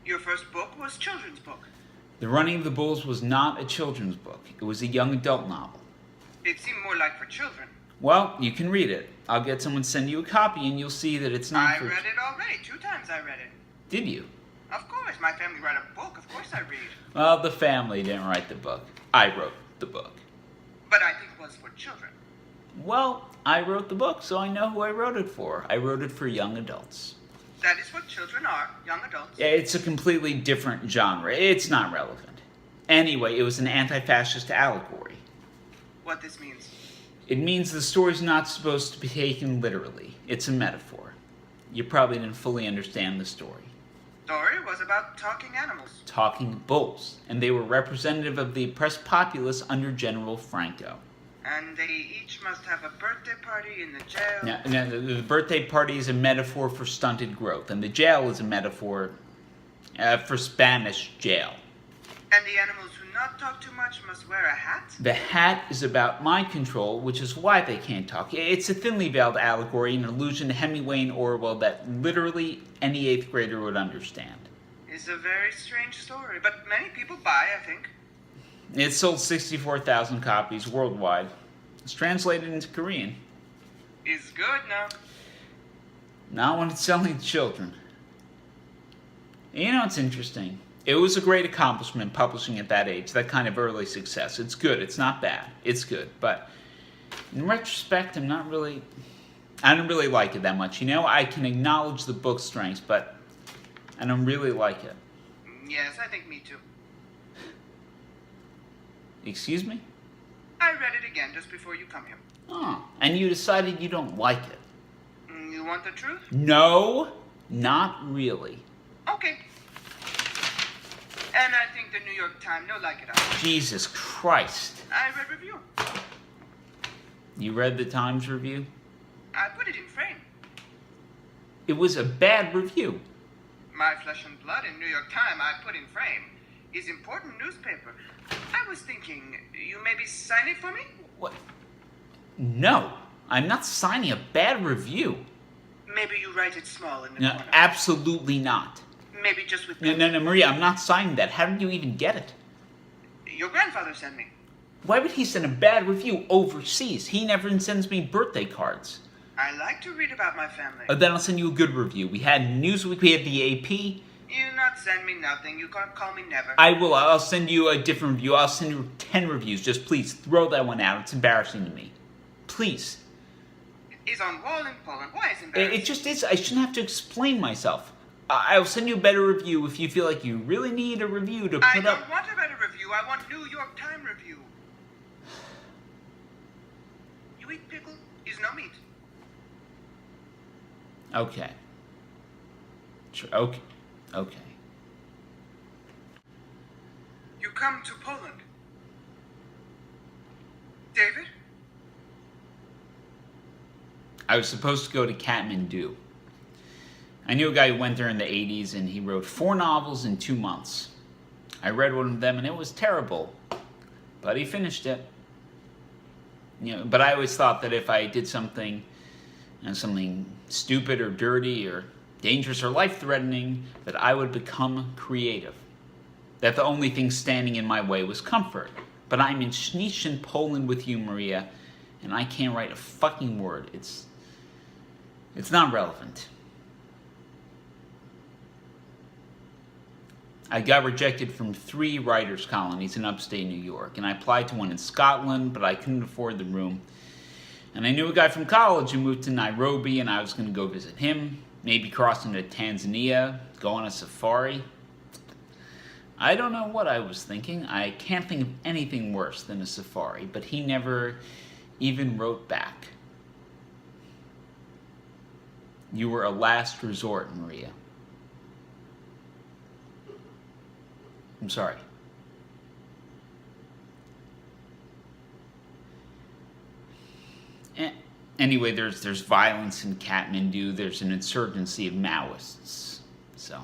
Your first book was children's book. The Running of the Bulls was not a children's book. It was a young adult novel. It seemed more like for children. Well, you can read it. I'll get someone to send you a copy and you'll see that it's not I read it already. 2 times I read it. Did you? Of course. My family wrote a book. Of course I read. Well, the family didn't write the book. I wrote the book. But I think it was for children. Well, I wrote the book, so I know who I wrote it for. I wrote it for young adults. That is what children are, young adults. It's a completely different genre. It's not relevant. Anyway, it was an anti-fascist allegory. What this means? It means the story's not supposed to be taken literally. It's a metaphor. You probably didn't fully understand the story. Story was about talking animals. Talking bulls. And they were representative of the oppressed populace under General Franco. And they each must have a birthday party in the jail. Now the birthday party is a metaphor for stunted growth, and the jail is a metaphor for Spanish jail. And the animals who not talk too much must wear a hat? The hat is about mind control, which is why they can't talk. It's a thinly veiled allegory, an allusion to Hemingway and Orwell that literally any 8th grader would understand. It's a very strange story, but many people buy, I think. It sold 64,000 copies worldwide. It's translated into Korean. It's good now. Not when it's selling to children. You know, it's interesting. It was a great accomplishment publishing at that age, that kind of early success. It's good. It's not bad. It's good. But in retrospect, I don't really like it that much. You know, I can acknowledge the book's strengths, but I don't really like it. Yes, I think me too. Excuse me? I read it again just before you come here. Oh, and you decided you don't like it? You want the truth? No, not really. Okay. And I think the New York Times no like it either. Jesus Christ. I read review. You read the Times review? I put it in frame. It was a bad review. My Flesh and Blood in New York Times I put in frame is important newspaper. I was thinking, you maybe sign it for me? What? No, I'm not signing a bad review. Maybe you write it small in the No, corner. absolutely not. Maybe just with... No, Maria, I'm not signing that. How did you even get it? Your grandfather sent me. Why would he send a bad review overseas? He never sends me birthday cards. I like to read about my family. Then I'll send you a good review. We had Newsweek, we had the AP. You not send me nothing. You can't call me never. I will. I'll send you a different review. I'll send you 10 reviews. Just please throw that one out. It's embarrassing to me. Please. It's on wall in Poland. Why is it embarrassing? It just is. I shouldn't have to explain myself. I'll send you a better review if you feel like you really need a review to put up. I don't want a better review. I want New York Times review. You eat pickle? Is no meat. Okay. Sure. Okay. Okay. You come to Poland. David? I was supposed to go to Kathmandu. I knew a guy who went there in the 80s and he wrote 4 novels in 2 months. I read one of them and it was terrible. But he finished it. You know, but I always thought that if I did something, something stupid or dirty or dangerous or life-threatening, that I would become creative. That the only thing standing in my way was comfort. But I'm in Sznichen, Poland with you, Maria, and I can't write a fucking word. It's not relevant. I got rejected from 3 writers' colonies in upstate New York, and I applied to one in Scotland, but I couldn't afford the room. And I knew a guy from college who moved to Nairobi, and I was going to go visit him, maybe cross into Tanzania, go on a safari. I don't know what I was thinking. I can't think of anything worse than a safari, but he never even wrote back. You were a last resort, Maria. I'm sorry. Anyway, there's violence in Kathmandu. There's an insurgency of Maoists. So